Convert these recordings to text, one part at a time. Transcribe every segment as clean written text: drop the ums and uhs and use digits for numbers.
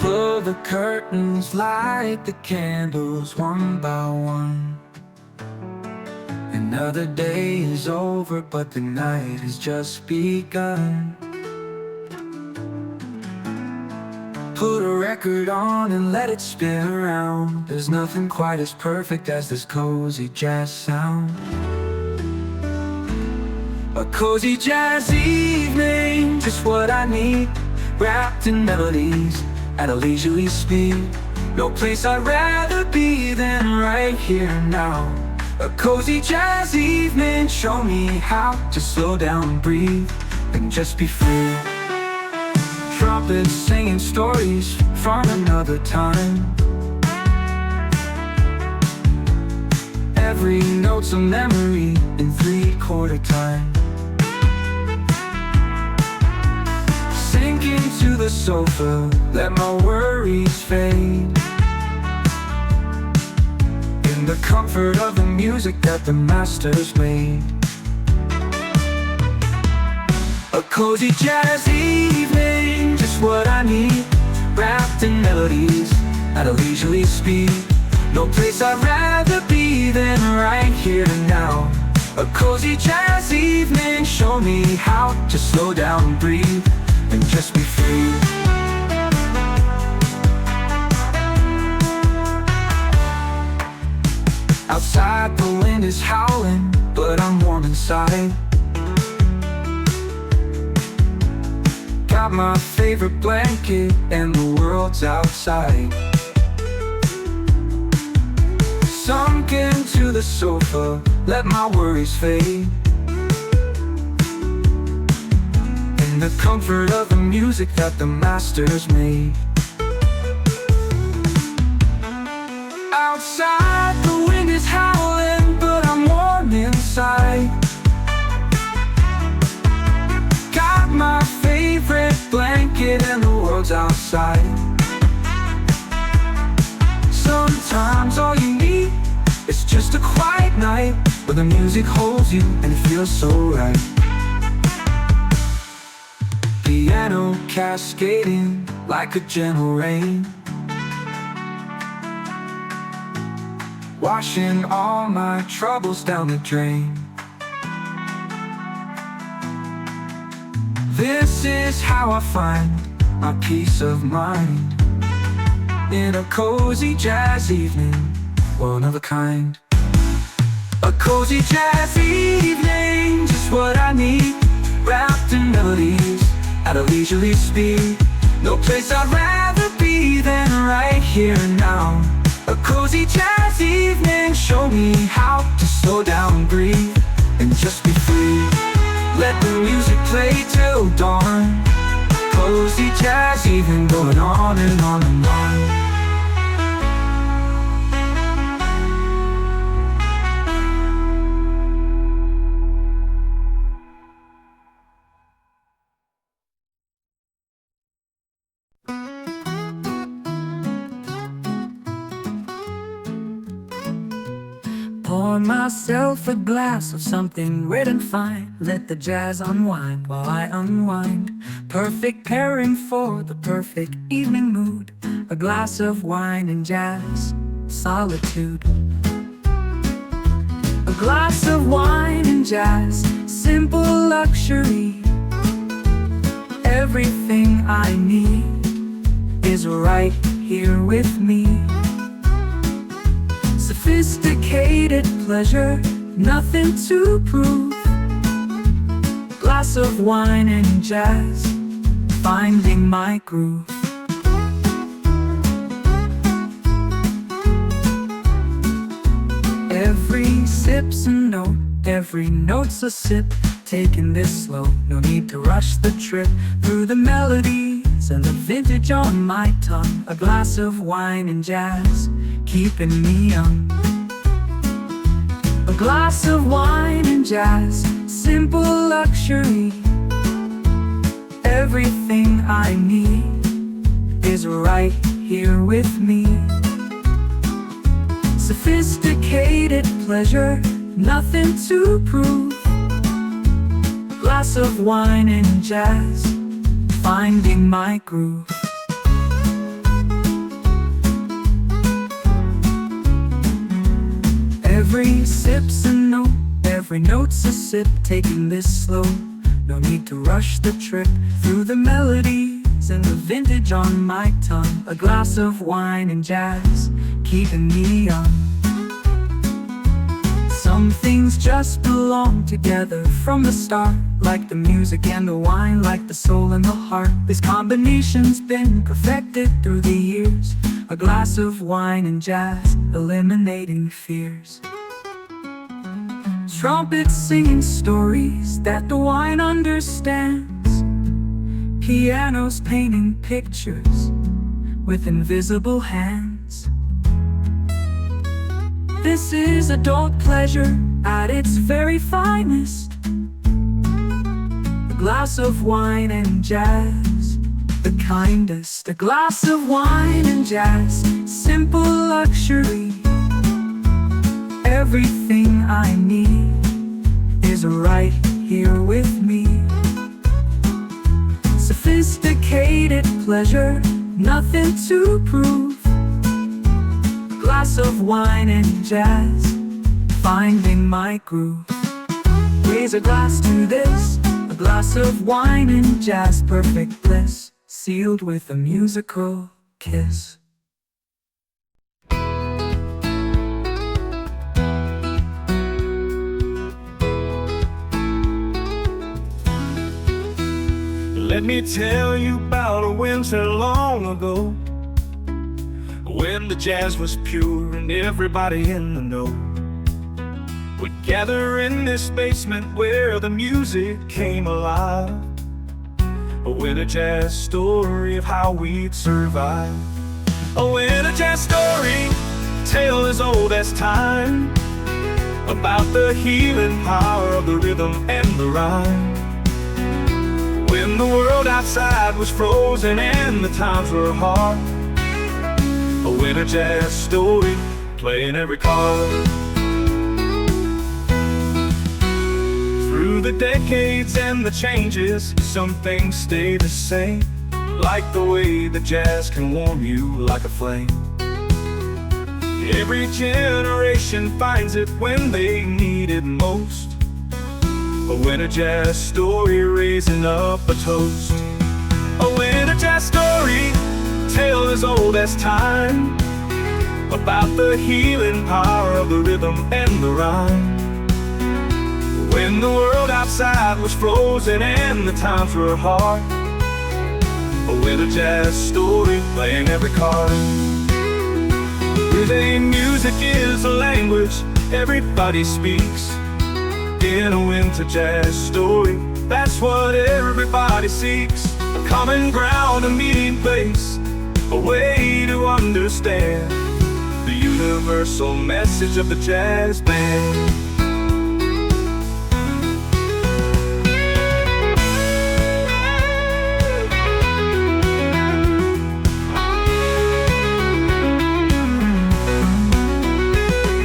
Pull the curtains, light the candles one by one. Another day is over, but the night has just begun. Put a record on and let it spin around. There's nothing quite as perfect as this cozy jazz sound. A cozy jazz evening, just what I need. Wrapped in melodies at a leisurely speed. No place I'd rather be than right here now. A cozy jazz evening, show me how to slow down and breathe and just be free. Trumpets singing stories from another time. Every note's a memory in 3/4 time. Sink into the sofa, let my worries fade. In the comfort of the music that the masters made. A cozy jazz evening, just what I need. Wrapped in melodies at a leisurely speed. No place I'd rather be than right here and now. A cozy jazz evening, show me how to slow down and breathe and just be free. Outside the wind is howling, but I'm warm inside. Got my favorite blanket and the world's outside. Sunk into the sofa, let my worries fade. In the comfort of the music that the masters made. Outside the wind is howling, but I'm warm inside. Got my favorite blanket and the world's outside. Sometimes all you need is just a quiet night where the music holds you and it feels so right. Piano cascading like a gentle rain, washing all my troubles down the drain. This is how I find my peace of mind. In a cozy jazz evening, one of a kind. A cozy jazz evening, just what I need. Wrapped in melodies at a leisurely speed. No place I'd rather be than right here and now. A cozy jazz evening, show me how to slow down and breathe and just be free. Let the music play till dawn. Cozy jazz evening, going on and on and on. Pour myself a glass of something red and fine. Let the jazz unwind while I unwind. Perfect pairing for the perfect evening mood. A glass of wine and jazz, solitude. A glass of wine and jazz, simple luxury. Everything I need is right here with me. Sophisticated pleasure, nothing to prove. Glass of wine and jazz, finding my groove. Every sip's a note, every note's a sip. Taking this slow, no need to rush the trip. Through the melodies and the vintage on my tongue. A glass of wine and jazz, keeping me young. A glass of wine and jazz, simple luxury. Everything I need is right here with me. Sophisticated pleasure, nothing to prove. Glass of wine and jazz, finding my groove. Every sip's a note, every note's a sip. Taking this slow, no need to rush the trip through the melodies and the vintage on my tongue. A glass of wine and jazz, keeping me young. Some things just belong together from the start, like the music and the wine, like the soul and the heart. This combination's been perfected through the years. A glass of wine and jazz, eliminating fears. Trumpets singing stories that the wine understands. Pianos painting pictures with invisible hands. This is adult pleasure at its very finest. A glass of wine and jazz, the kindest. A glass of wine and jazz, simple luxury. Everything I need is right here with me. Sophisticated pleasure, nothing to prove. A glass of wine and jazz, finding my groove. Raise a glass to this, a glass of wine and jazz, perfect bliss, sealed with a musical kiss. Let me tell you about a winter long ago, when the jazz was pure and everybody in the know would gather in this basement where the music came alive. A winter jazz story of how we'd survive. A winter jazz story, tale as old as time, about the healing power of the rhythm and the rhyme. When the world outside was frozen and the times were hard, a winter jazz story playing every card. Through the decades and the changes, some things stay the same, like the way the jazz can warm you like a flame. Every generation finds it when they need it most. A winter jazz story raising up a toast. A winter jazz story, tale as old as time, about the healing power of the rhythm and the rhyme. When the world outside was frozen and the times were hard, a winter jazz story playing every card. Rhythm music is a language everybody speaks. In a winter jazz story, that's what everybody seeks. A common ground, a meeting place, a way to understand the universal message of the jazz band.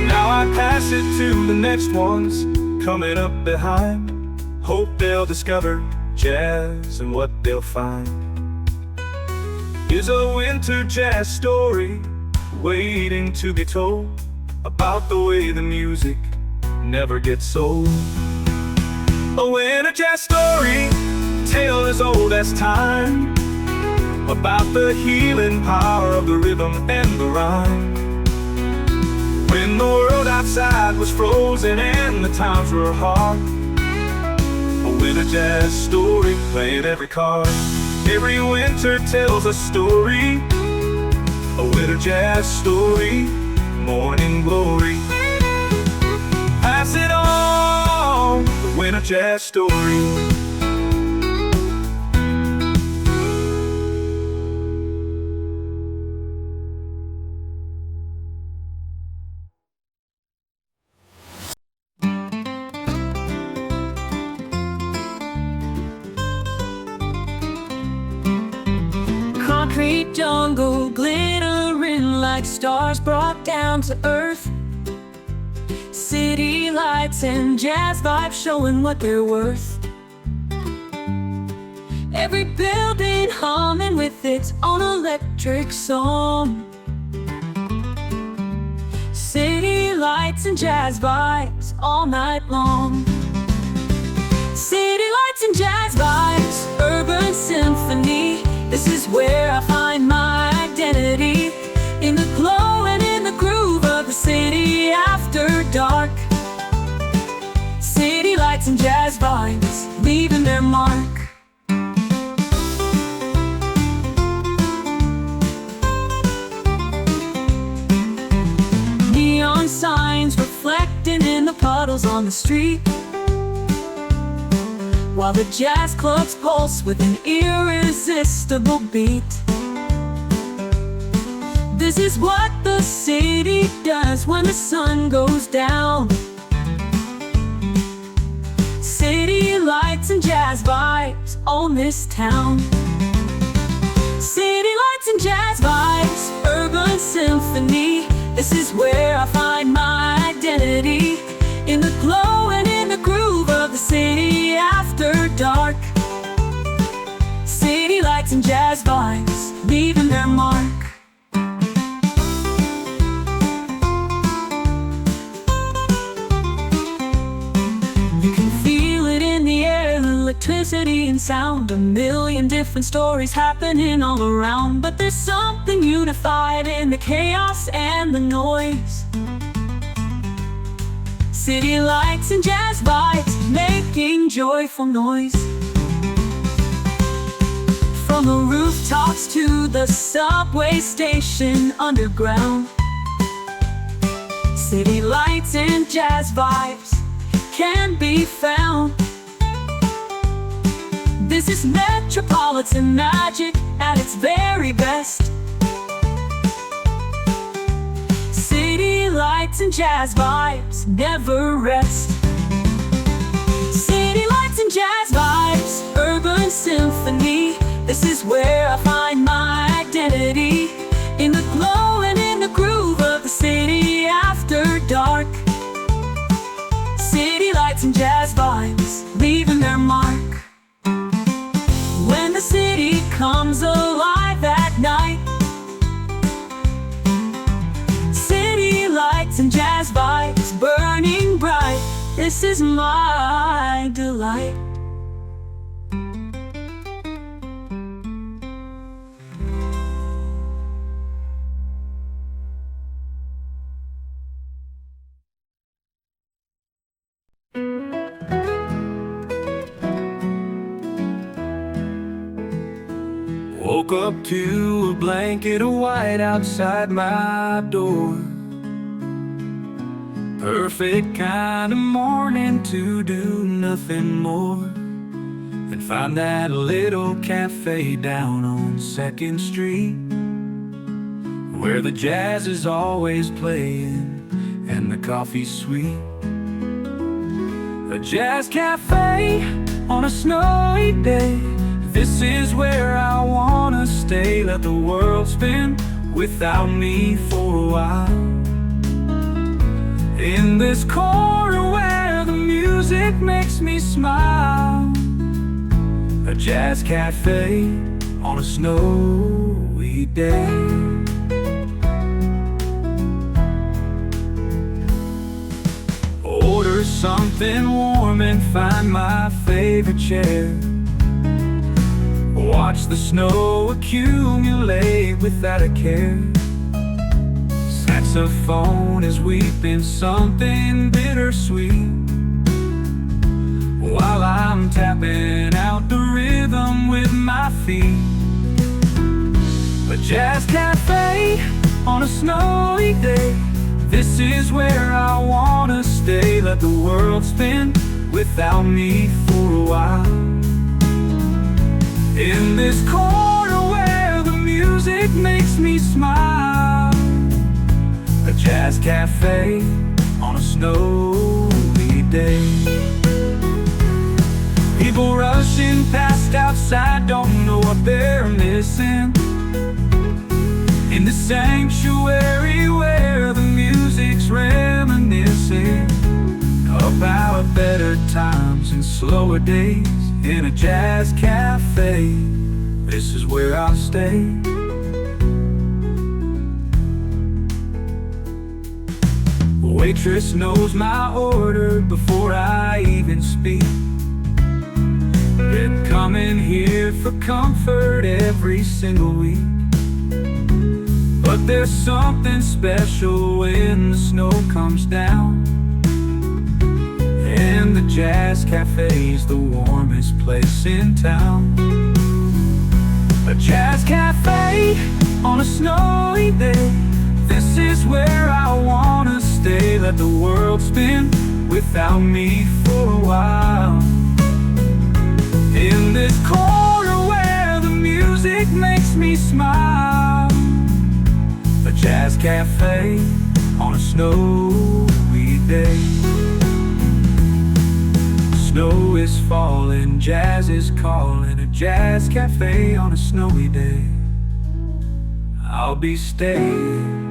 Now I pass it to the next ones coming up behind. Hope they'll discover jazz and what they'll find. Here's a winter jazz story waiting to be told, about the way the music never gets old. A winter jazz story, tale as old as time, about the healing power of the rhythm and the rhyme. When the world outside was frozen and the times were hard, a winter jazz story playing every card. Every winter tells a story, a winter jazz story, morning glory. Pass it on, the winter jazz story. Concrete jungle glittering like stars brought down to earth. City lights and jazz vibes showing what they're worth. Every building humming with its own electric song. City lights and jazz vibes all night long. City lights and jazz vibes, urban symphony. This is where I find my identity, in the glow and in the groove of the city after dark. City lights and jazz vibes, leaving their mark. Neon signs reflecting in the puddles on the street, while the jazz clubs pulse with an irresistible beat. This is what the city does when the sun goes down. City lights and jazz vibes own this town. City lights and jazz vibes, urban symphony. This is where I find my identity, in the glow and in the groove of the city after dark. City lights and jazz vibes, leaving their mark. You can feel it in the air, electricity and sound. A million different stories happening all around, but there's something unified in the chaos and the noise. City lights and jazz vibes, making joyful noise. From the rooftops to the subway station underground, city lights and jazz vibes can be found. This is metropolitan magic at its very best. City lights and jazz vibes never rest. City lights and jazz vibes, urban symphony. This is where I find my identity, in the glow and in the groove of the city after dark. City lights and jazz vibes, leaving their mark. When the city comes alive at night, city lights and jazz vibes burning bright. This is my delight. Woke up to a blanket of white outside my door. Perfect kind of morning to do nothing more than find that little cafe down on 2nd Street, where the jazz is always playing and the coffee's sweet. A jazz cafe on a snowy day. This is where I wanna stay. Let the world spin without me for a while. In this corner where the music makes me smile. A jazz cafe on a snowy day. Order something warm and find my favorite chair. Watch the snow accumulate without a care. Saxophone is weeping something bittersweet, while I'm tapping out the rhythm with my feet. A jazz cafe on a snowy day. This is where I wanna stay. Let the world spin without me for a while. In this corner where the music makes me smile. A jazz cafe on a snowy day. People rushing past outside, don't know what they're missing. In the sanctuary where the music's reminiscing about better times and slower days. In a jazz cafe, this is where I'll Waitress knows my order before I even speak. Been coming here for comfort every single week. But there's something special when the snow comes down, and the Jazz Cafe's the warmest place in town. A jazz cafe on a snowy day, this is where I wanna stay. Let the world spin without me for a while. In this corner where the music makes me smile, a jazz cafe on a snowy day. Snow is falling, jazz is calling. A jazz cafe on a snowy day, I'll be staying.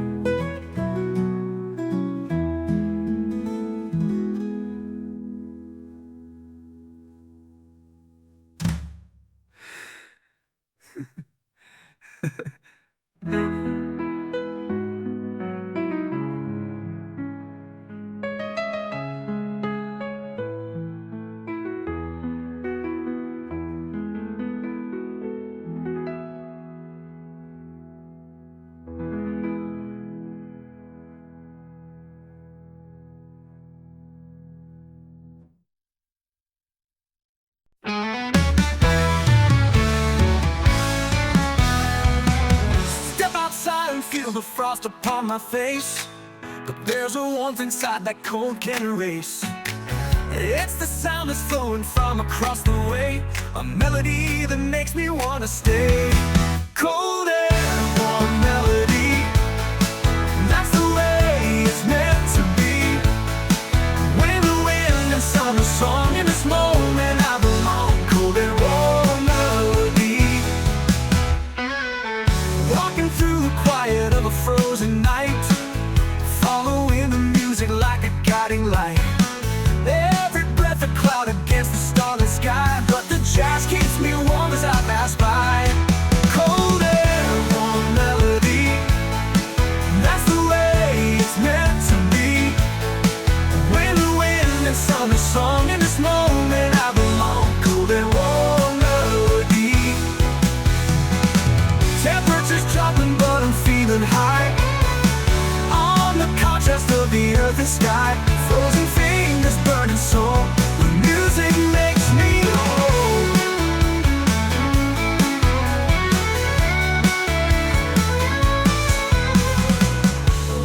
Step outside and feel the frost upon my face, but there's a warmth inside that cold can't erase. It's the sound that's flowing from across the way, a melody that makes me wanna stay. Cold air, warm melody, that's the way it's meant to be. Winter wind and summer song, in this moment I belong. Cold air, warm melody, walking through the quiet of a frozen night, following the music like a guiding light. Every breath a cloud against the starlit sky, but the jazz keeps me warm as I pass by. Cold air, warm melody, that's the way it's meant to be. Winter wind and summer song, in this moment I belong. Cold air, warm melody. Temperature's dropping but I'm feeling high, on the contrast of the earth and sky. Frozen fingers, burning soul, the music makes me whole.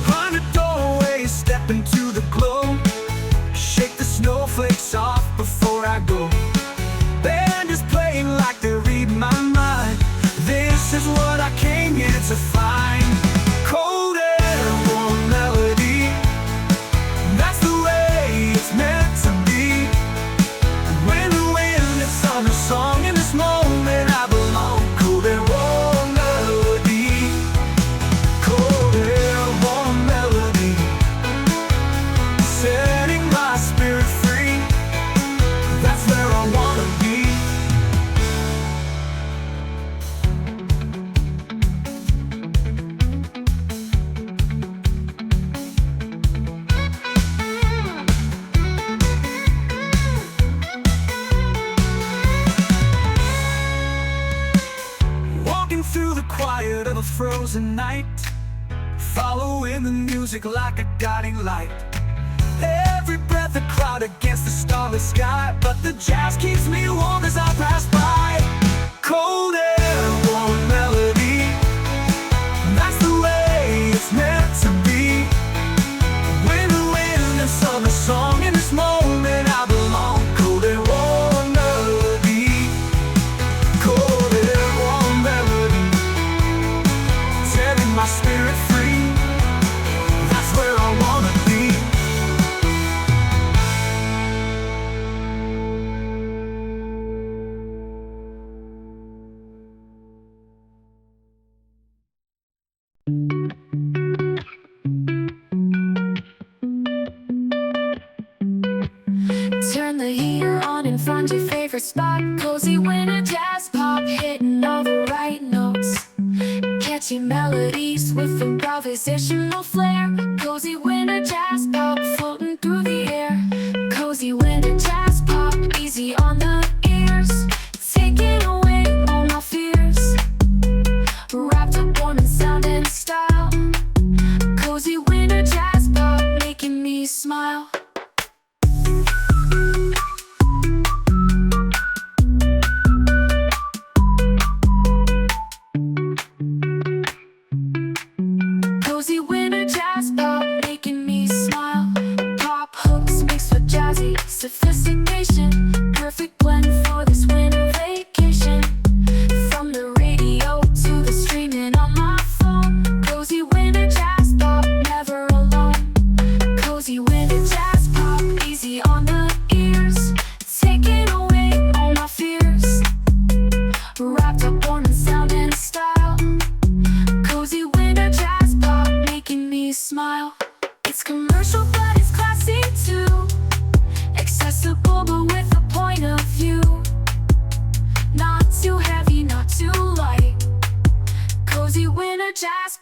Hundred doorways, step into the glow, shake the snowflakes off before I go. Band is playing like they read my mind, this is what I came here to find. Cold air, warm melody, that's the way it's meant to be. Winter wind and summer song, in this moment I belong. Cold air, warm melody, cold air, warm melody, setting my spirit free, that's where I wanna be. Walking through the quiet of a frozen night, following the music like a guiding light. Every breath a cloud against the starlit sky, but the jazz keeps me warm as I pass by. Cold air, warm melody, that's the way it's meant to be. Winter wind and summer song, in this moment I belong. Cold air, warm melody, cold air, warm melody, setting my spirit free, that's where I wanna be. Turn the heater on and find your favorite spot. Cozy winter jazz pop, hitting all the right notes. Catchy melodies with improvisational flair. Cozy winter jazz pop,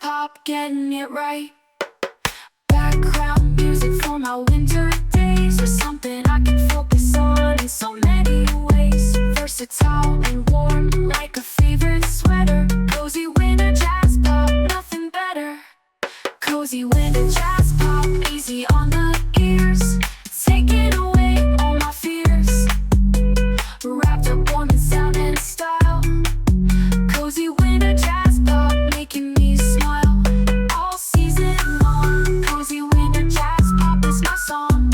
pop, getting it right. Background music for my winter days, or something I can focus on in so many ways. Versatile and warm, like a favorite sweater. Cozy winter jazz pop, nothing better. Cozy winter jazz pop, easy on the ears, taking away all my fears. Wrapped up warm in sound and style. Cozy winter jazz pop, making me smile all season long. Cozy winter jazz pop is my song,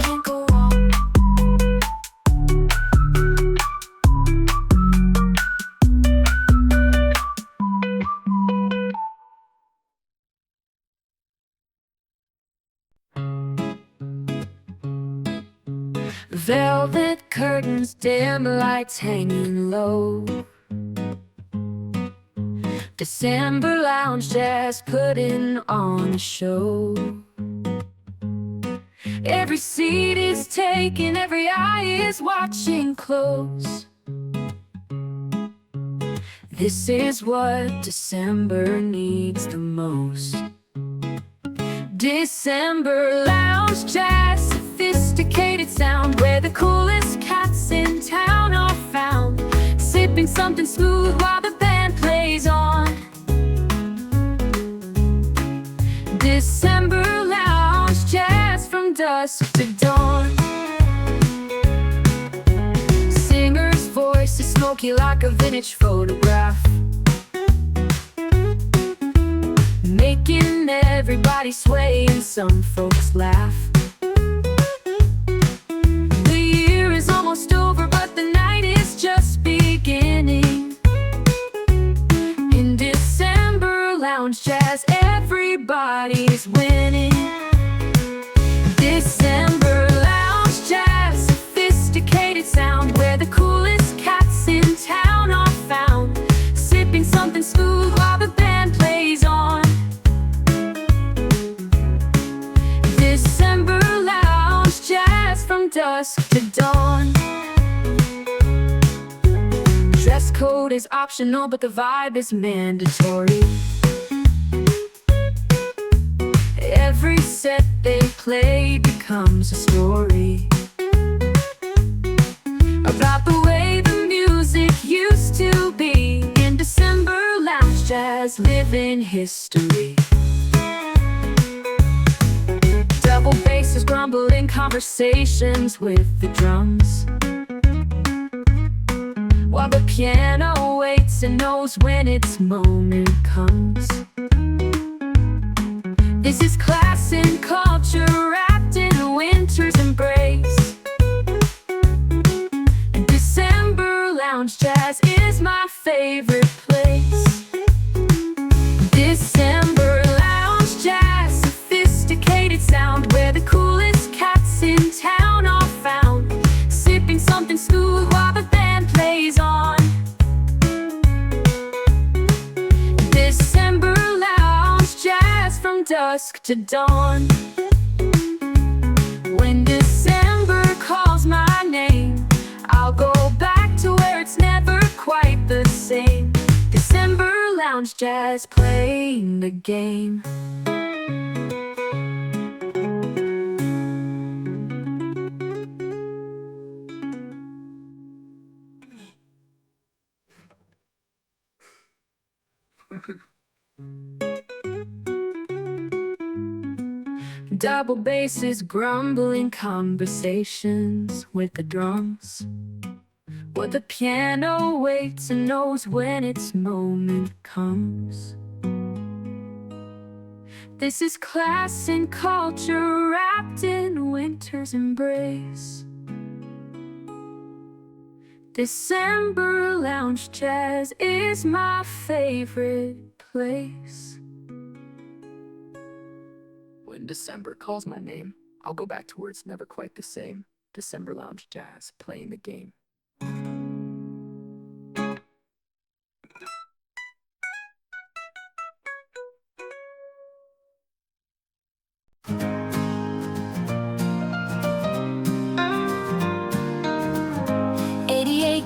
can't go wrong. Velvet curtains, dim lights hanging low. December lounge jazz putting on a show. Every seat is taken, every eye is watching close. This is what December needs the most. December lounge jazz, sophisticated sound, where the coolest cats in town are found, sipping something smooth while the band plays on. December lounge jazz from dusk to dawn. Singer's voice is smoky like a vintage photograph, making everybody sway and some folks laugh. The year is almost over, but the night is just beginning. In December lounge jazz, everybody's winning. December lounge jazz, sophisticated sound, where the coolest cats in town are found, sipping something smooth while the band plays on. December lounge jazz from dusk to dawn. Dress code is optional, but the vibe is mandatory. Every set they play becomes a story about the way the music used to be. In December lounge jazz, living history. Double basses grumbling conversations with the drums, while the piano waits and knows when its moment comes. This is class and culture wrapped in winter's embrace. And December lounge jazz is my favorite place. December lounge jazz, sophisticated sound, where the coolest cats in town are found, sipping something smooth while the band plays on. December lounge jazz from dusk to dawn. When December calls my name, I'll go back to where it's never quite the same. December lounge jazz, playing the game. Double basses grumbling conversations with the drums, where the piano waits and knows when its moment comes. This is class and culture wrapped in winter's embrace. December lounge jazz is my favorite place. When December calls my name, I'll go back to where it's never quite the same. December lounge jazz, playing the game.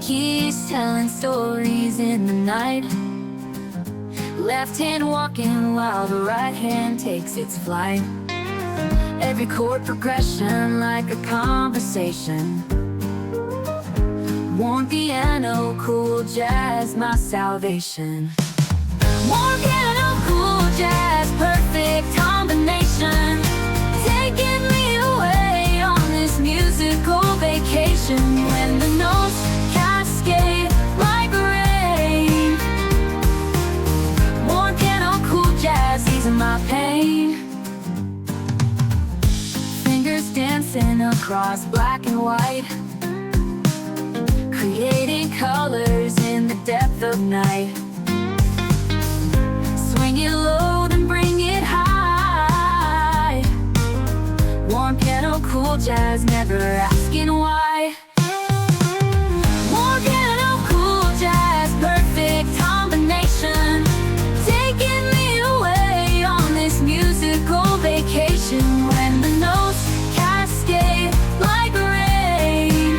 Years telling stories in the night, left hand walking while the right hand takes its flight. Every chord progression like a conversation. Warm piano, cool jazz, my salvation. Warm piano, cool jazz, perfect combination. Taking me away on this musical vacation. When the notes cascade like rain. Warm piano, cool jazz, easing my pain. Fingers dancing across black and white, creating colors in the depth of night. Swing it low, then bring it high. Warm piano, cool jazz, never asking why. Warm piano, cool jazz, perfect combination. Taking me away on this musical vacation. When the notes cascade like rain.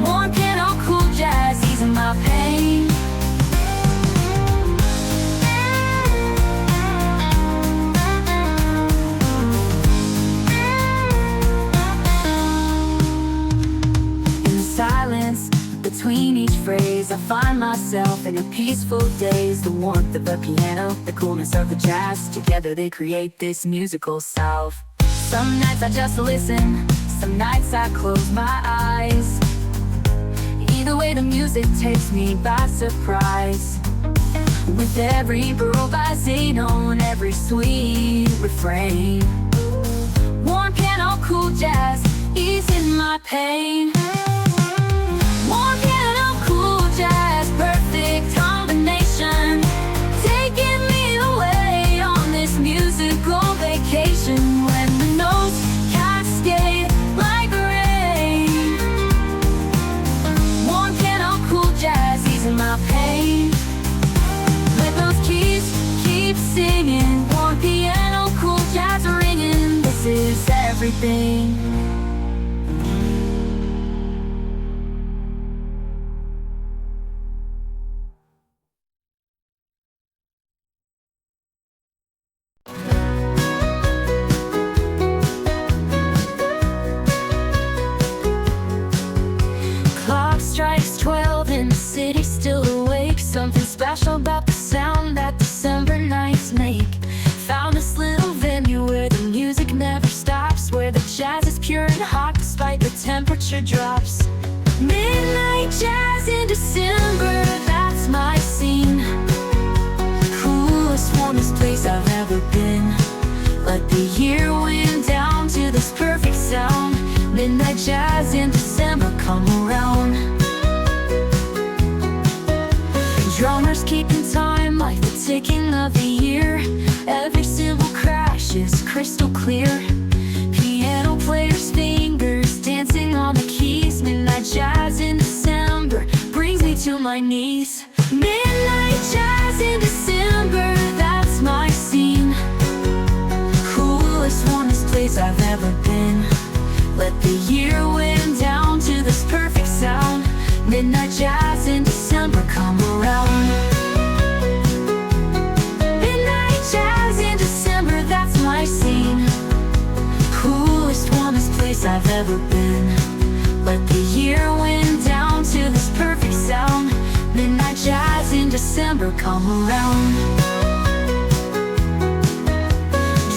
Warm piano, cool jazz, easing my pain. Silence between each phrase, I find myself in a peaceful daze. The warmth of the piano, the coolness of the jazz, together they create this musical salve. Some nights I just listen, some nights I close my eyes. Either way the music takes me by surprise. With every improvisation, every sweet refrain. Warm piano, cool jazz, easing my pain. Warm piano, cool jazz, perfect combination. Taking me away on this musical vacation. When the notes cascade like rain. Warm piano, cool jazz, easing my pain. Let those keys keep singing. Warm piano, cool jazz ringing. This is everything. Strikes 12 and the city's still awake. Something special about the sound that December nights make. Found this little venue where the music never stops, where the jazz is pure and hot despite the temperature drops. Midnight jazz in December, that's my scene. Coolest, warmest place I've ever been. Let the year wind down to this perfect sound. Midnight jazz in December, come around. Drummers keeping time like the ticking of the year. Every cymbal crash is crystal clear. Piano players' fingers dancing on the keys. Midnight jazz in December brings me to my knees. Midnight jazz in December, that's my scene. Coolest, warmest place I've ever been. Let the year wind down to this perfect sound. Midnight jazz in December, come around. Midnight jazz in December, that's my scene. Coolest, warmest place I've ever been. Let the year wind down to this perfect sound. Midnight jazz in December, come around.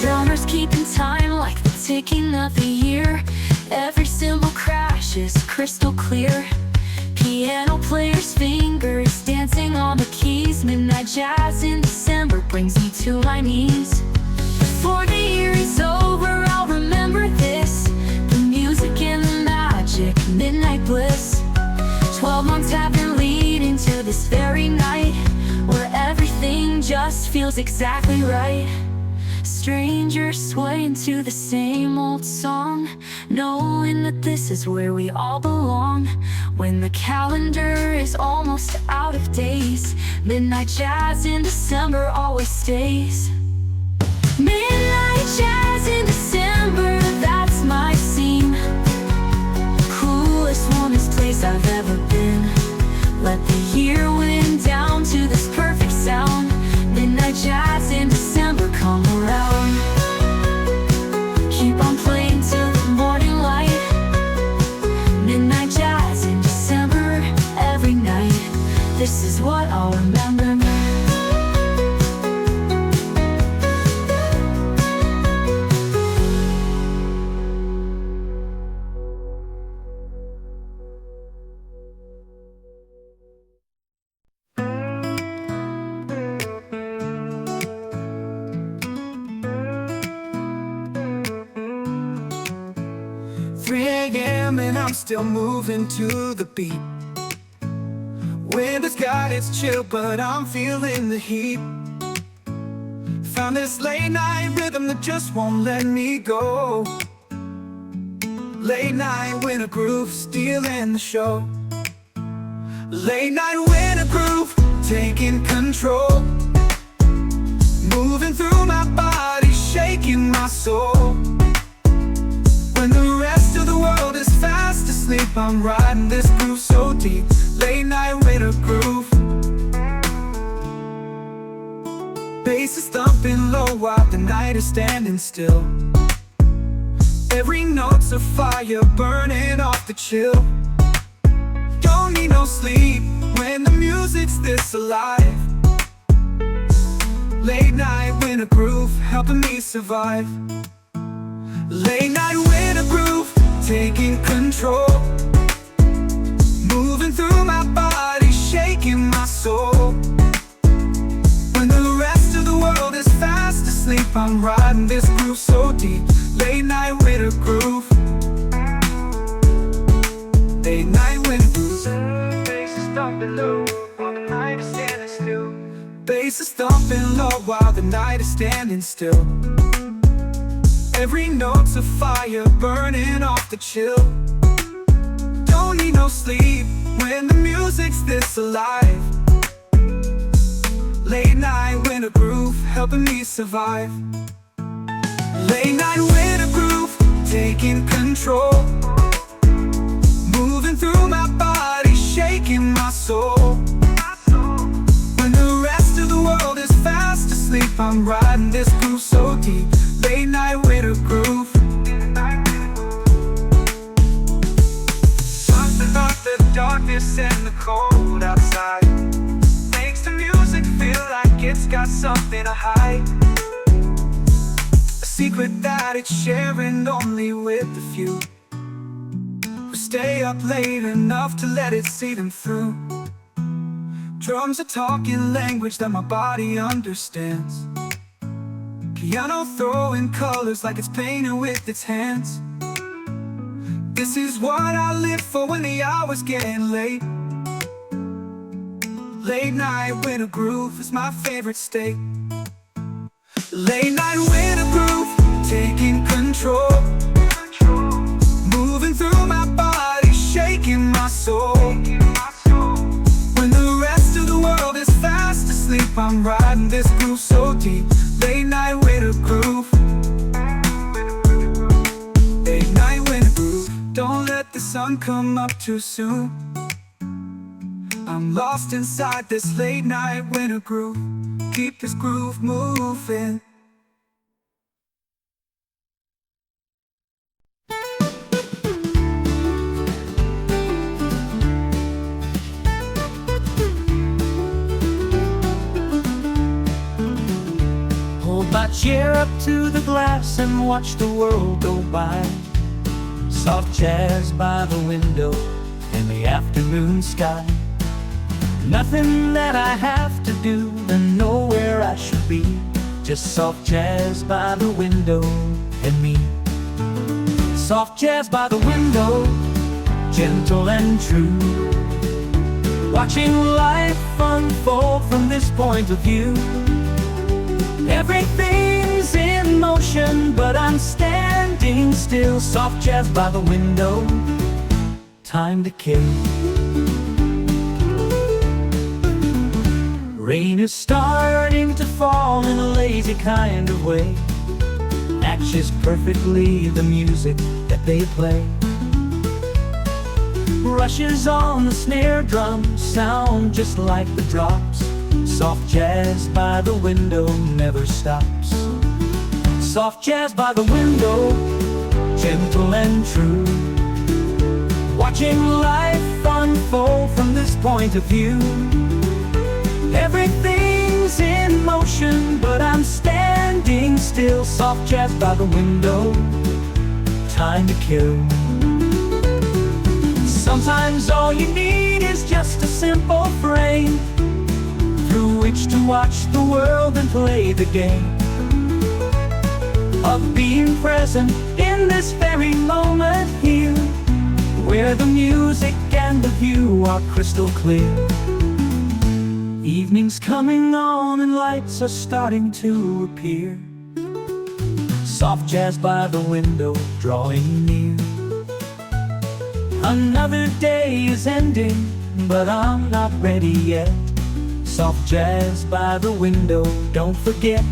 Drummers keeping time like the ticking of the year. Every cymbal crash is crystal clear. Piano players' fingers dancing on the keys. Midnight jazz in December brings me to my knees. Before the year is over, I'll remember this. The music and the magic, midnight bliss. 12 months have been leading to this very night, where everything just feels exactly right. Strangers swaying to the same old song, knowing that this is where we all belong. When the calendar is almost out of days, midnight jazz in December always stays. Midnight jazz in December, that's my scene. Coolest, warmest place I've ever been. Let the year wind down to this perfect sound. I'll remember me. 3 a.m. and I'm still moving to the beat. Winter's got its chill, but I'm feeling the heat. Found this late night rhythm that just won't let me go. Late night winter groove, stealing the show. Late night winter groove, taking control. Moving through my body, shaking my soul. When the rest of the world is fast asleep, I'm riding this groove so deep. Late night winter groove. Bass is thumping low while the night is standing still. Every note's a fire burning off the chill. Don't need no sleep when the music's this alive. Late night winter groove, helping me survive. Late night winter groove, taking control. Moving through my body, shaking my soul. When the rest of the world is fast asleep, I'm riding this groove so deep. Late night winter groove. Late night winter groove. Bass is thumping low while the night is standing still. Bass is thumping low while the night is standing still. Every note's a fire burning off the chill. Don't need no sleep when the music's this alive. Late night winter groove, helping me survive. Late night winter groove, taking control. Moving through my body, shaking my soul. When the rest of the world is fast asleep, I'm riding this groove so deep. Late night winter groove. Something about the darkness and the cold outside makes the music feel like it's got something to hide. A secret that it's sharing only with a few who stay up late enough to let it see them through. Drums are talking language that my body understands. Piano throwing colors like it's painting with its hands. This is what I live for when the hour's getting late. Late night winter groove is my favorite state. Late night winter groove, taking control. Moving through my body, shaking my soul. When the rest of the world is fast asleep, I'm riding this groove so deep. Late night winter groove. Late night winter groove. Don't let the sun come up too soon. I'm lost inside this late night winter groove. Keep this groove moving. Hold my chair up to the glass and watch the world go by. Soft jazz by the window in the afternoon sky. Nothing that I have to do and know where I should be. Just soft jazz by the window and me. Soft jazz by the window, gentle and true. Watching life unfold from this point of view. Everything's in motion, but I'm standing still. Soft jazz by the window, time to kill. Rain is starting to fall in a lazy kind of way. Matches perfectly the music that they play. Rushes on the snare drum sound just like the drops. Soft jazz by the window never stops. Soft jazz by the window, gentle and true. Watching life unfold from this point of view. Everything's in motion, but I'm standing still. Soft jazz by the window, time to kill. Sometimes all you need is just a simple frame through which to watch the world and play the game of being present in this very moment here, where the music and the view are crystal clear. Evening's coming on and lights are starting to appear. Soft jazz by the window, drawing near. Another day is ending, but I'm not ready yet. Soft jazz by the window, don't forget.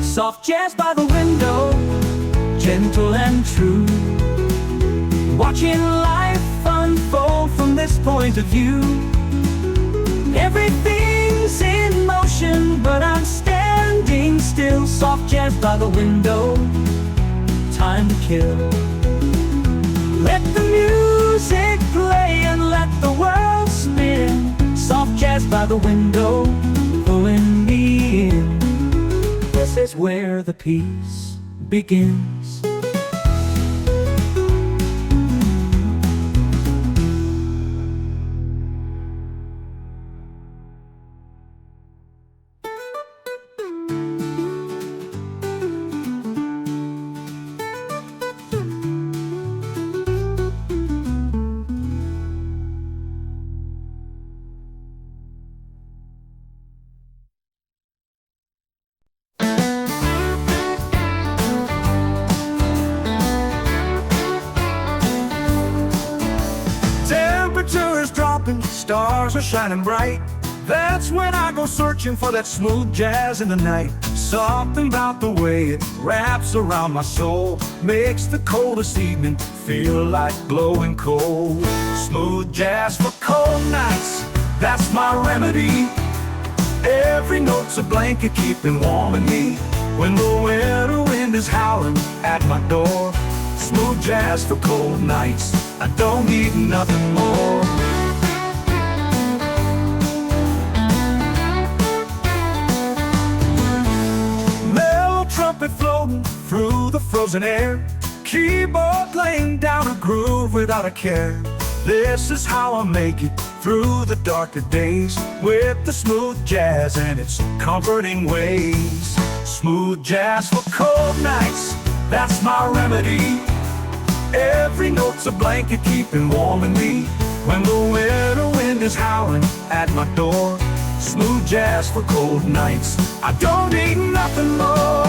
Soft jazz by the window, gentle and true. Watching life unfold from this point of view. Everything's in motion, but I'm standing still. Soft jazz by the window, time to kill. Let the music play and let the world spin. Soft jazz by the window, pulling me in. This is where the peace begins. Temperature's dropping, stars are shining bright. That's when I go searching for that smooth jazz in the night. Something about the way it wraps around my soul makes the coldest evening feel like glowing coal. Smooth jazz for cold nights, that's my remedy. Every note's a blanket keeping warm in me. When the winter wind is howling at my door, smooth jazz for cold nights, I don't need nothing more. Mellow trumpet floating through the frozen air, keyboard laying down a groove without a care. This is how I make it through the darker days, with the smooth jazz and its comforting ways. Smooth jazz for cold nights, that's my remedy. Every note's a blanket keeping warm in me. When the winter wind is howling at my door, smooth jazz for cold nights, I don't need nothing more.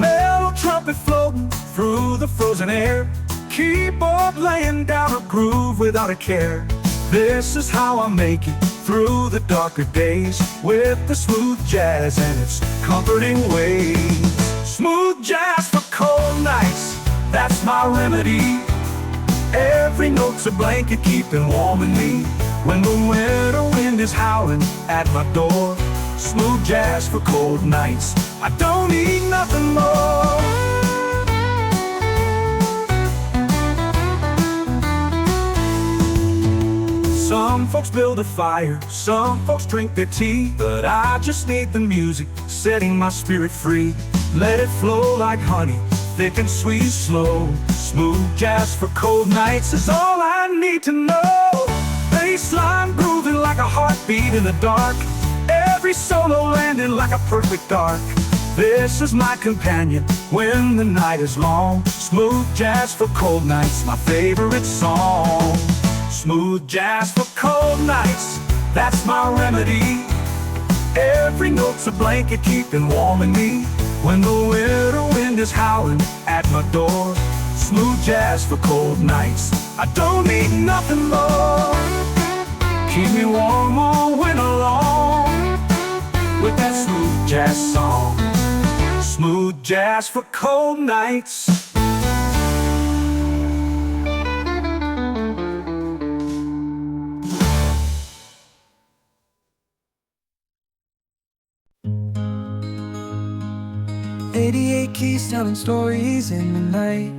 Mellow trumpet floating through the frozen air, keyboard laying down a groove without a care. This is how I make it through the darker days, with the smooth jazz and its comforting ways. Smooth jazz for cold nights, that's my remedy. Every note's a blanket keeping warm in me. When the winter wind is howling at my door, smooth jazz for cold nights, I don't need nothing more. Some folks build a fire, some folks drink their tea, but I just need the music, setting my spirit free. Let it flow like honey, thick and sweet, slow. Smooth jazz for cold nights is all I need to know. Bassline grooving like a heartbeat in the dark, every solo landing like a perfect arc. This is my companion when the night is long. Smooth jazz for cold nights, my favorite song. Smooth jazz for cold nights, that's my remedy. Every note's a blanket keeping warm in me. When the winter wind is howling at my door, smooth jazz for cold nights, I don't need nothing more. Keep me warm all winter long with that smooth jazz song. Smooth jazz for cold nights. "88 keys telling stories in the night.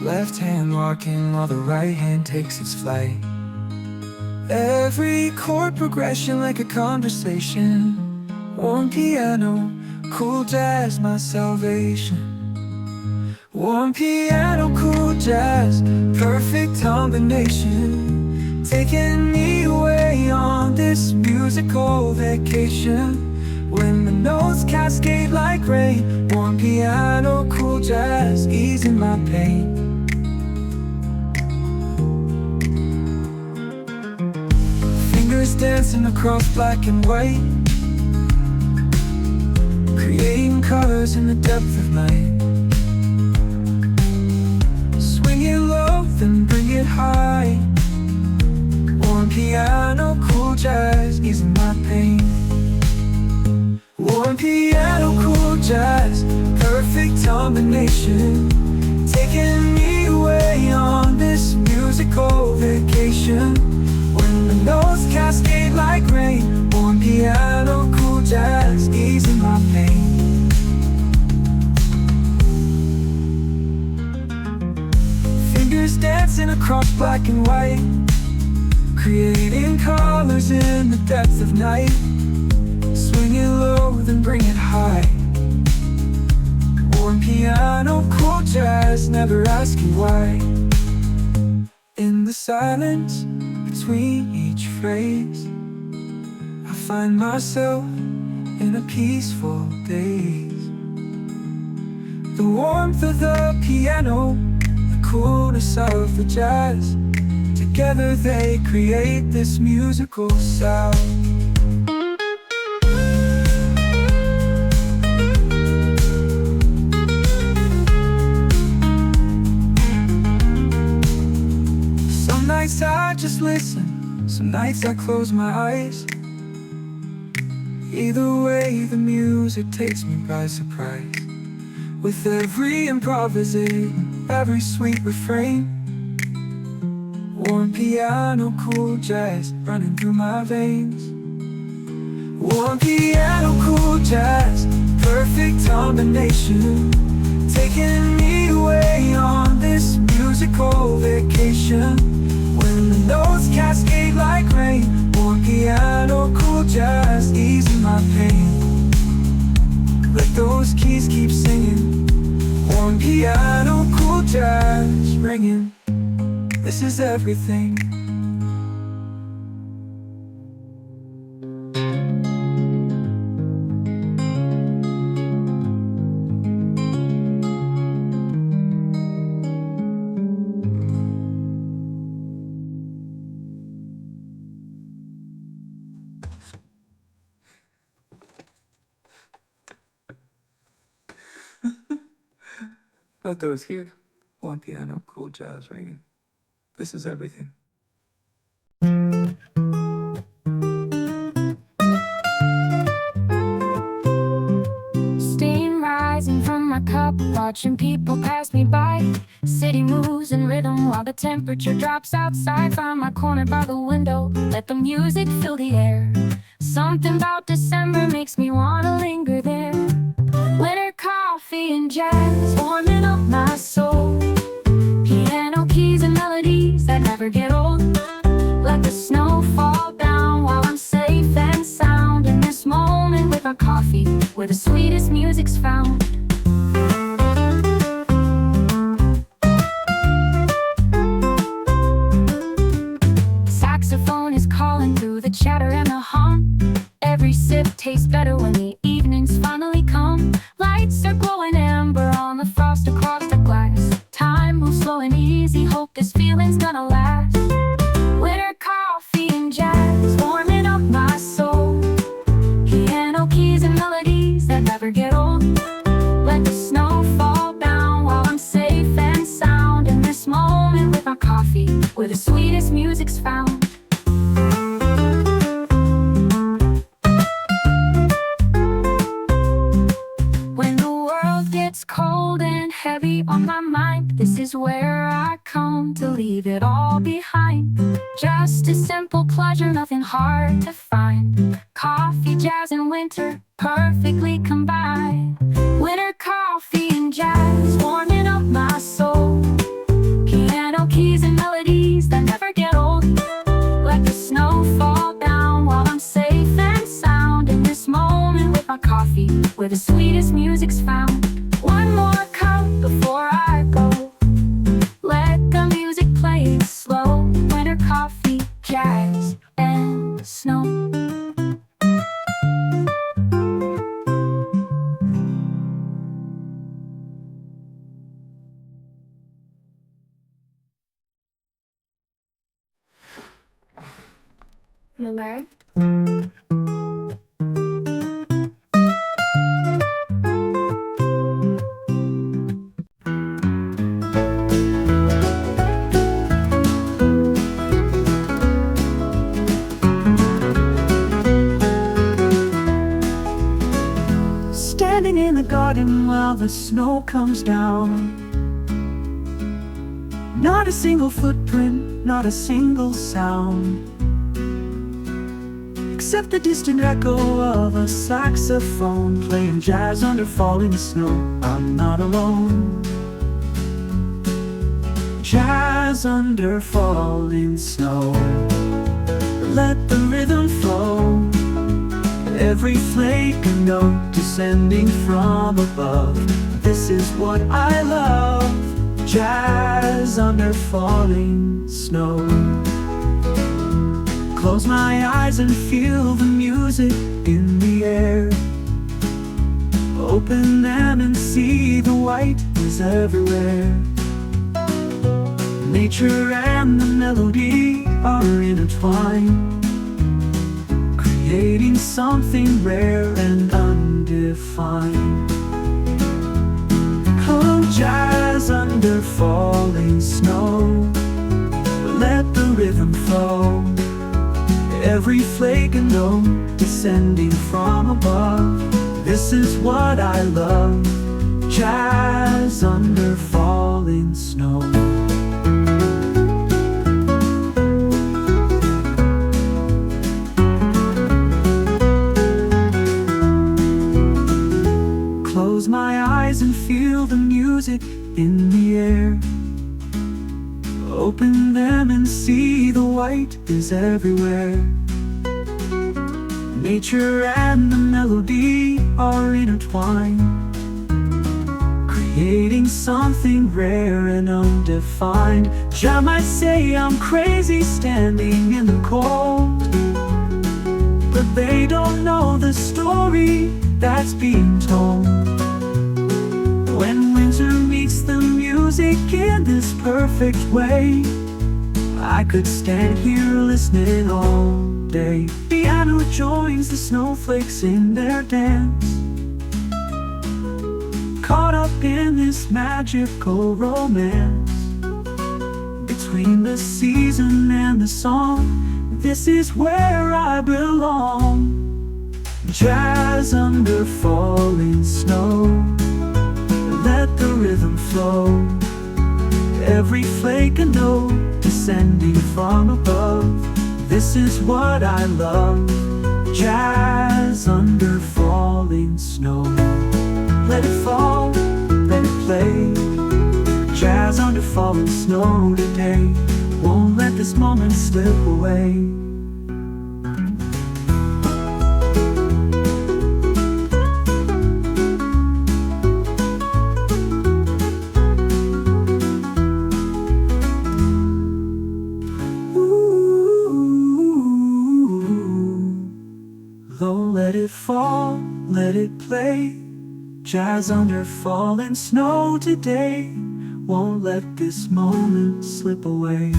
Left hand walking while the right hand takes its flight. Every chord progression like a conversation. Warm piano, cool jazz, my salvation. Warm piano, cool jazz, perfect combination. Taking me away on this musical vacation. When the notes cascade like rain. Warm piano, cool jazz, easing my pain. Fingers dancing across black and white, creating colors in the depth of night. Swing it low, then bring it high. Warm piano, cool jazz, easing my pain. Warm piano, cool jazz, perfect combination. Taking me away on this musical vacation. When the notes cascade like rain. Warm piano, cool jazz, easing my pain. Fingers dancing across black and white, creating colors in the depth of night. Swing it low, then bring it high. Warm piano, cool jazz, never asking why. In the silence between each phrase, I find myself in a peaceful daze. The warmth of the piano, the coolness of the jazz, together they create this musical sound. Some nights I just listen, some nights I close my eyes. Either way, the music takes me by surprise. With every improvisation, every sweet refrain. Warm piano, cool jazz, running through my veins. Warm piano, cool jazz, perfect combination. Taking me away on this musical vacation. When the notes cascade like rain. Warm piano, cool jazz, easing my pain. Let those keys keep singing. Warm piano, cool jazz, ringing. This is everything. Let those here. Warm piano, cool jazz, ringing. This is everything. Steam rising from my cup, watching people pass me by. City moves in rhythm while the temperature drops outside. Find my corner by the window, let the music fill the air. Something about December makes me wanna linger there. Winter coffee and jazz, warming up my soul. Piano keys and melodies that never get old. Let the snow fall down while I'm safe and sound. In this moment with our coffee, where the sweetest music's found. Saxophone is calling through the chatter and the hum. Every sip tastes better when the evenings finally come. Lights are glowing amber on the frost across the glass. Time moves slow and easy, hope this feeling's gonna last. Winter coffee and jazz, warming up my soul. Piano keys and melodies that never get old. Let the snow fall down while I'm safe and sound. In this moment with our coffee, where the sweetest music's found. It's cold and heavy on my mind. This is where I come to leave it all behind. Just a simple pleasure, nothing hard to find. Coffee, jazz, and winter perfectly combined. Winter coffee and jazz, warming up my soul. sweetest music's found. One more cup before I go. Let the music play slow. Winter coffee, jazz, and snow. Remember? Standing in the garden while the snow comes down. Not a single footprint, not a single sound, except the distant echo of a saxophone playing jazz under falling snow. I'm not alone. Jazz under falling snow. Let the rhythm flow. Every flake a note descending from above. This is what I love. Jazz under falling snow. Close my eyes and feel the music in the air. Open them and see the white is everywhere. Nature and the melody are intertwined, creating something rare and undefined. Oh, jazz under falling snow. Let the rhythm flow. Every flake a note descending from above. This is what I love. Jazz under falling snow. Close my eyes and feel the music in the air. Open them and see the white is everywhere. Nature and the melody are intertwined, creating something rare and undefined. I might say I'm crazy standing in the cold, but they don't know the story that's being told. When winter meets the music in this perfect way, I could stand here listening all day. Piano joins the snowflakes in their dance, caught up in this magical romance. Between the season and the song, this is where I belong. Jazz under falling snow. Let the rhythm flow. Every flake a note descending from above. This is what I love. Jazz under falling snow. Let it fall, let it play. Jazz under falling snow today. Won't let this moment slip away. Let it fall, let it play. Jazz under falling snow today. Won't let this moment slip away.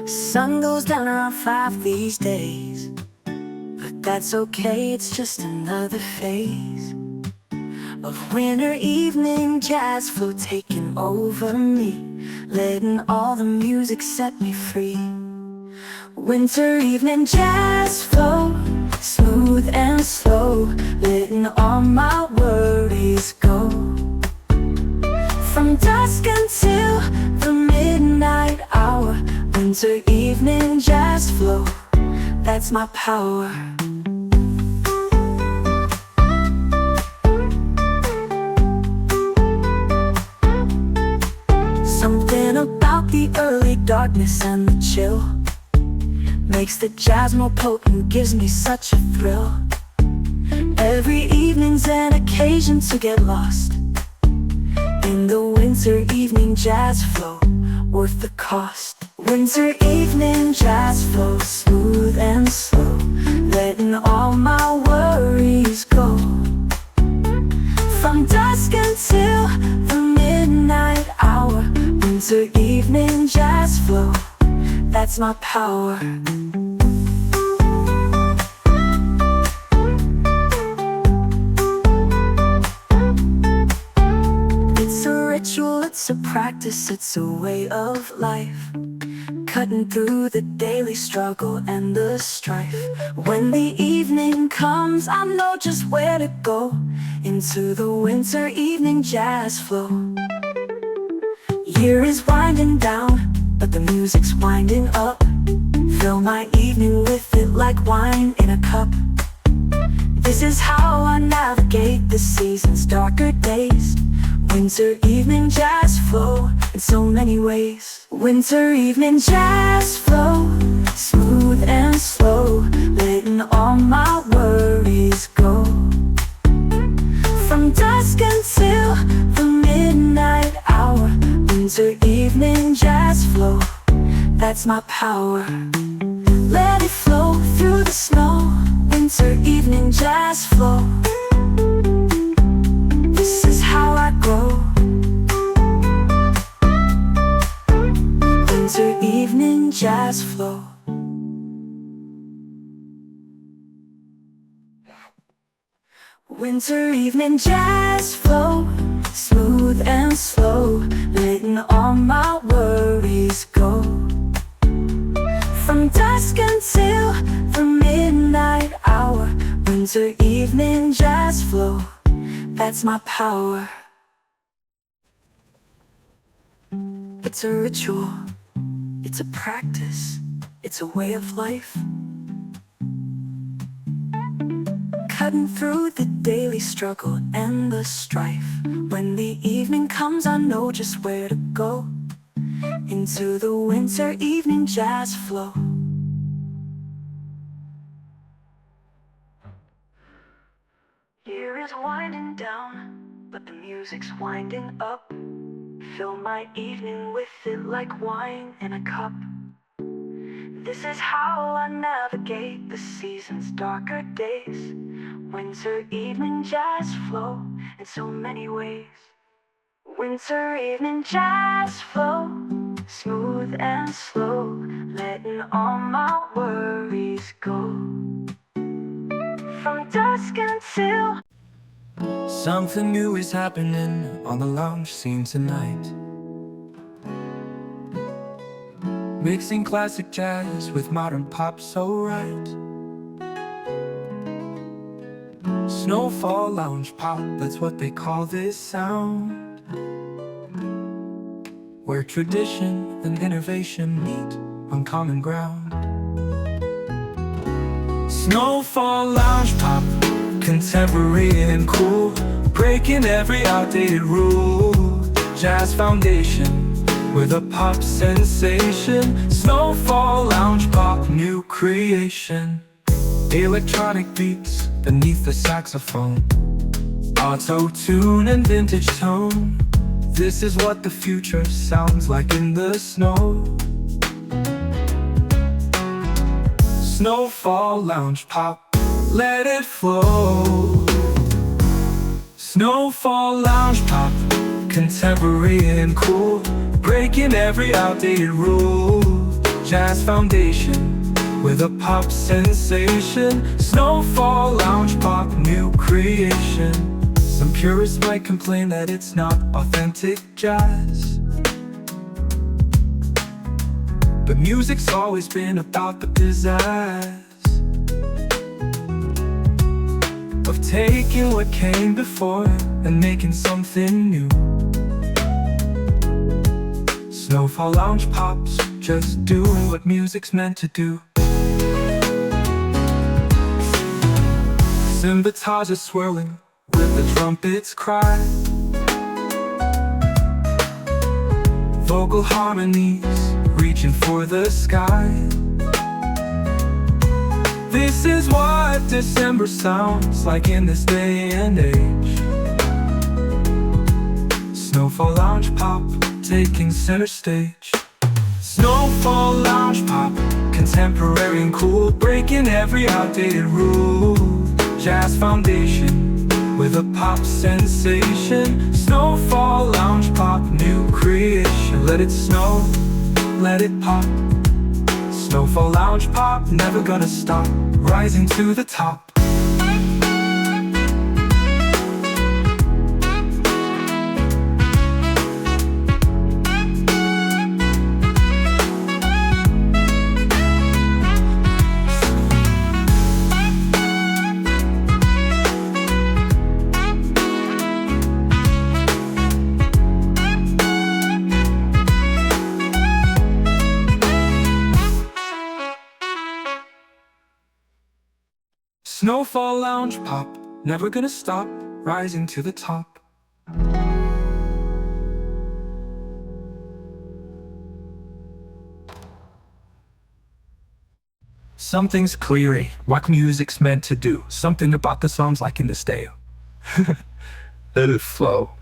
Sun goes down around 5 these days, but that's okay, it's just another phase of winter evening jazz flow taking over me, letting all the music set me free. Winter evening jazz flow, smooth and slow, letting all my worries go. From dusk until the midnight hour, winter evening jazz flow, that's my power. Something about the early darkness and the chill makes the jazz more potent, gives me such a thrill. Every evening's an occasion to get lost in the winter evening jazz flow, worth the cost. Winter evening jazz flow, smooth and slow, letting all my worries go. From dusk until the midnight hour, winter evening jazz flow, that's my power. It's a ritual, it's a practice, it's a way of life, cutting through the daily struggle and the strife. When the evening comes, I know just where to go, into the winter evening jazz flow. Year is winding down, but the music's winding up. Fill my evening with it like wine in a cup. This is how I navigate the season's darker days. Winter evening jazz flow in so many ways. Winter evening jazz flow, smooth and slow, letting all my worries go. From dusk until the midnight hour, winter evening jazz flow, that's my power. Let it flow through the snow, winter evening jazz flow. This is how I grow. Winter evening jazz flow. Winter evening jazz flow, smooth and slow, letting all my worries go. From dusk until the midnight hour, winter evening jazz flow, that's my power. It's a ritual, it's a practice, it's a way of life, cutting through the daily struggle and the strife. When the evening comes, I know just where to go, into the winter evening jazz flow. Year is winding down, but the music's winding up. Fill my evening with it like wine in a cup. This is how I navigate the season's darker days. Winter evening jazz flow in so many ways. Winter evening jazz flow, smooth and slow, letting all my worries go. From dusk until Something new is happening on the lounge scene tonight, mixing classic jazz with modern pop so right. Snowfall lounge pop, that's what they call this sound, where tradition and innovation meet on common ground. Snowfall lounge pop, contemporary and cool, breaking every outdated rule. Jazz foundation with a pop sensation. Snowfall lounge pop, new creation. Electronic beats beneath the saxophone, auto-tune and vintage tone. This is what the future sounds like in the snow. Snowfall lounge pop, let it flow. Snowfall lounge pop, contemporary and cool, breaking every outdated rule. Jazz foundation with a pop sensation. Snowfall lounge pop, new creation. Some purists might complain that it's not authentic jazz, But music's always been about the pizzazz of taking what came before and making something new. Snowfall lounge pops, just doing what music's meant to do. Cymbals are swirling with the trumpet's cry. Vocal harmonies reaching for the sky. This is what December sounds like in this day and age. Snowfall lounge pop taking center stage. Snowfall lounge pop, contemporary and cool, breaking every outdated rule. Jazz foundation with a pop sensation. Snowfall lounge pop, new creation. Let it snow, let it pop. Snowfall lounge pop, never gonna stop, rising to the top. Snowfall lounge pop, never gonna stop, rising to the top. Something's clear, what music's meant to do. Something about the songs like in this day. Let it flow.